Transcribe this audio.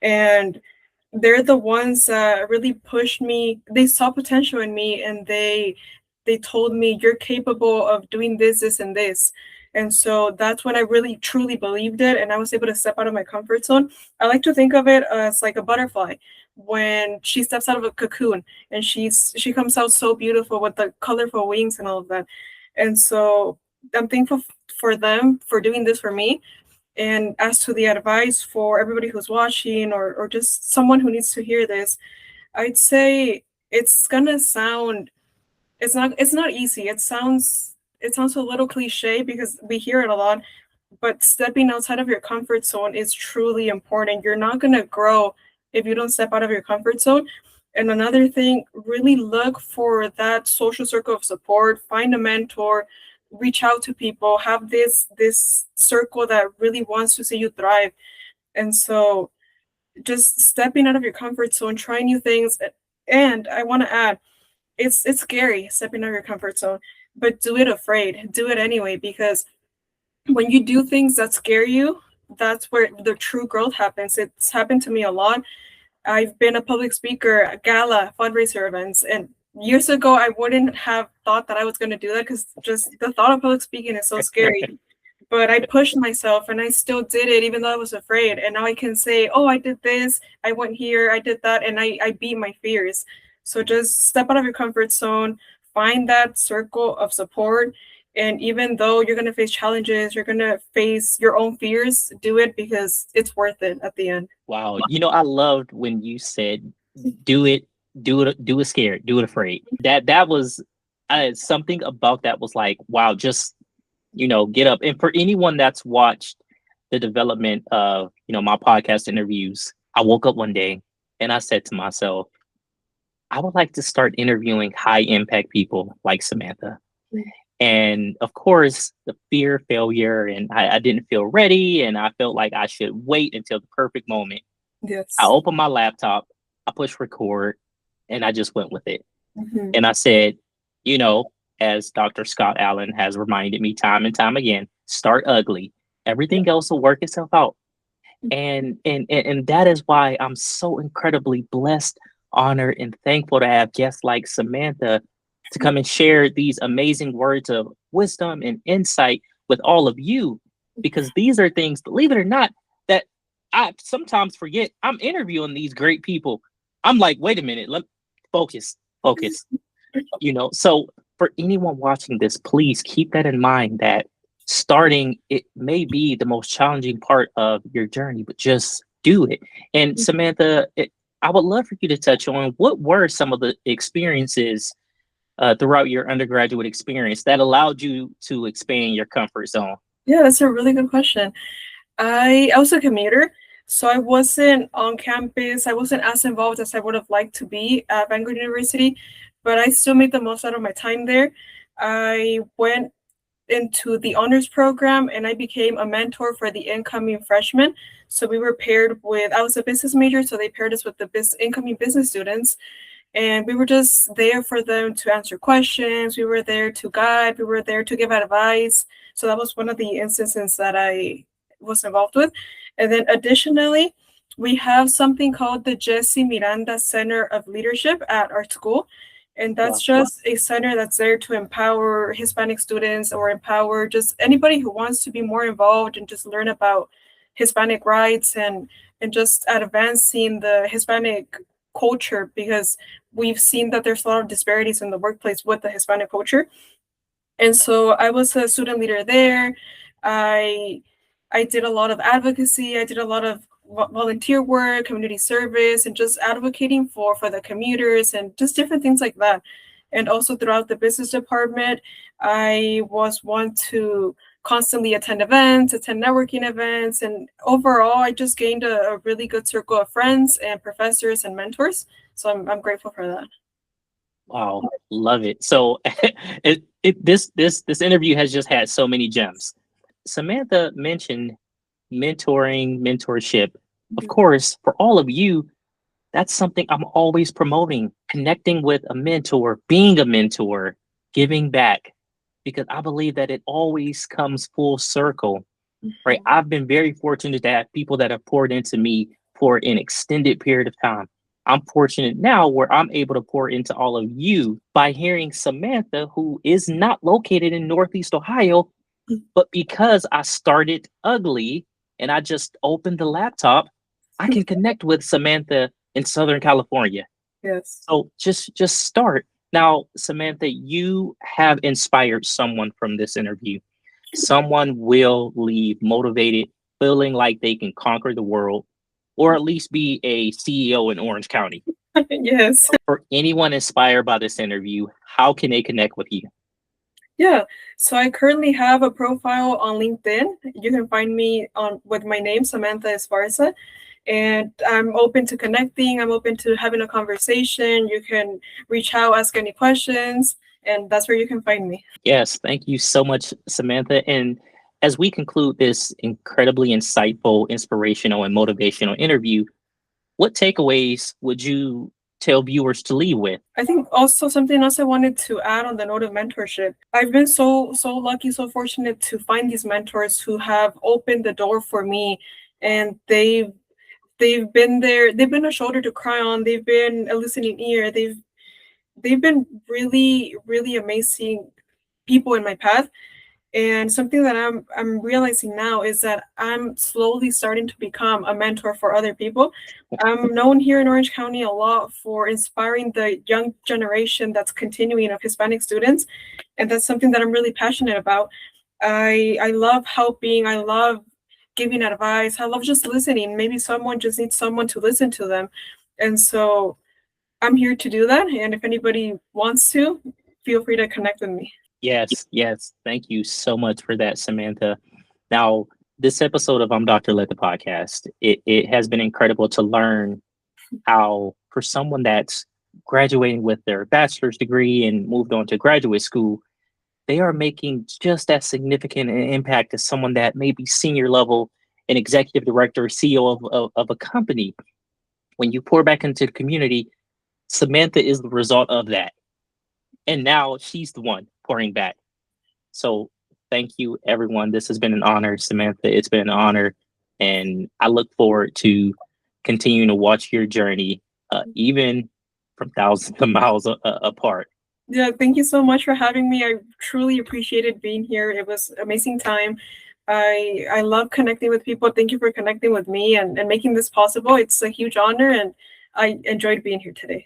And they're the ones that really pushed me. They saw potential in me, and they told me, you're capable of doing this, this, and this. And so that's when I really truly believed it, and I was able to step out of my comfort zone. I like to think of it as like a butterfly when she steps out of a cocoon, and she comes out so beautiful with the colorful wings and all of that. And so I'm thankful for them for doing this for me. And as to the advice for everybody who's watching, or just someone who needs to hear this, I'd say it's gonna sound, it's not easy. It sounds a little cliche because we hear it a lot, but stepping outside of your comfort zone is truly important. You're not gonna grow if you don't step out of your comfort zone. And another thing, really look for that social circle of support, find a mentor, reach out to people, have this circle that really wants to see you thrive. And so just stepping out of your comfort zone, trying new things. And I want to add, it's scary stepping out of your comfort zone, but do it afraid. Do it anyway, because when you do things that scare you, that's where the true growth happens. It's happened to me a lot. I've been a public speaker at gala fundraiser events, and years ago I wouldn't have thought that I was going to do that because just the thought of public speaking is so scary. But I pushed myself and I still did it even though I was afraid. And now I can say, oh, I did this, I went here, I did that, and I beat my fears. So just step out of your comfort zone, find that circle of support. And even though you're going to face challenges, you're going to face your own fears, do it because it's worth it at the end. Wow. You know, I loved when you said, do it, do it scared, do it afraid. That was something about that was like, wow, just, get up. And for anyone that's watched the development of, my podcast interviews, I woke up one day and I said to myself, I would like to start interviewing high impact people like Samantha. And of course, the fear of failure, and I didn't feel ready, and I felt like I should wait until the perfect moment. Yes. I opened my laptop, I pushed record, and I just went with it. Mm-hmm. And I said, as Dr. Scott Allen has reminded me time and time again, start ugly. Everything else will work itself out. And that is why I'm so incredibly blessed, honored, and thankful to have guests like Samantha to come and share these amazing words of wisdom and insight with all of you, because these are things, believe it or not, that I sometimes forget. I'm interviewing these great people. I'm like, wait a minute, let focus. So for anyone watching this, please keep that in mind, that starting, it may be the most challenging part of your journey, but just do it. And Samantha, I would love for you to touch on what were some of the experiences throughout your undergraduate experience that allowed you to expand your comfort zone? Yeah, that's a really good question. I was a commuter, so I wasn't on campus. I wasn't as involved as I would have liked to be at Vanguard University, but I still made the most out of my time there. I went into the honors program and I became a mentor for the incoming freshmen. So we were paired with, I was a business major, so they paired us with the incoming business students. And we were just there for them to answer questions. We were there to guide. We were there to give advice. So that was one of the instances that I was involved with. And then additionally, we have something called the Jesse Miranda Center of Leadership at our school. And that's just a center that's there to empower Hispanic students or empower just anybody who wants to be more involved and just learn about Hispanic rights and just advancing the Hispanic culture, because we've seen that there's a lot of disparities in the workplace with the Hispanic culture. And so I was a student leader there. I did a lot of advocacy. I did a lot of volunteer work, community service, and just advocating for the commuters and just different things like that. And also throughout the business department, I was one to constantly attend events, attend networking events, and overall, I just gained a really good circle of friends and professors and mentors. So I'm grateful for that. Wow, love it. So this interview has just had so many gems. Samantha mentioned mentoring, mentorship. Of course, for all of you, that's something I'm always promoting, connecting with a mentor, being a mentor, giving back, because I believe that it always comes full circle, right? I've been very fortunate to have people that have poured into me, for an extended period of time. I'm fortunate now where I'm able to pour into all of you by hearing Samantha, who is not located in Northeast Ohio, but because I started ugly and I just opened the laptop, I can connect with Samantha in Southern California. Yes. So just start. Now, Samantha, you have inspired someone from this interview. Someone will leave motivated, feeling like they can conquer the world, or at least be a CEO in Orange County. Yes. For anyone inspired by this interview, how can they connect with you? Yeah. So I currently have a profile on LinkedIn. You can find me on with my name, Samantha Esparza. And I'm open to connecting. I'm open to having a conversation. You can reach out, ask any questions, and that's where you can find me. Yes, thank you so much, Samantha. And as we conclude this incredibly insightful, inspirational, and motivational interview, what takeaways would you tell viewers to leave with? I think also something else I wanted to add on the note of mentorship. I've been so lucky, so fortunate to find these mentors who have opened the door for me, and they've been there. They've been a shoulder to cry on. They've been a listening ear. They've been really amazing people in my path. And something that I'm realizing now is that I'm slowly starting to become a mentor for other people. I'm known here in Orange County a lot for inspiring the young generation that's continuing of Hispanic students, and that's something that I'm really passionate about. I love helping. I love giving advice. I love just listening. Maybe someone just needs someone to listen to them, and so I'm here to do that. And if anybody wants to, feel free to connect with me. Yes, yes. Thank you so much for that, Samantha. Now, this episode of I'm Dr. Lett, the podcast, it has been incredible to learn how, for someone that's graduating with their bachelor's degree and moved on to graduate school, they are making just as significant an impact as someone that may be senior level, an executive director, CEO of a company. When you pour back into the community, Samantha is the result of that. And now she's the one pouring back. So thank you, everyone. This has been an honor, Samantha. It's been an honor. And I look forward to continuing to watch your journey, even from thousands of miles apart. Yeah, thank you so much for having me. I truly appreciated being here. It was an amazing time. I love connecting with people. Thank you for connecting with me and making this possible. It's a huge honor, and I enjoyed being here today.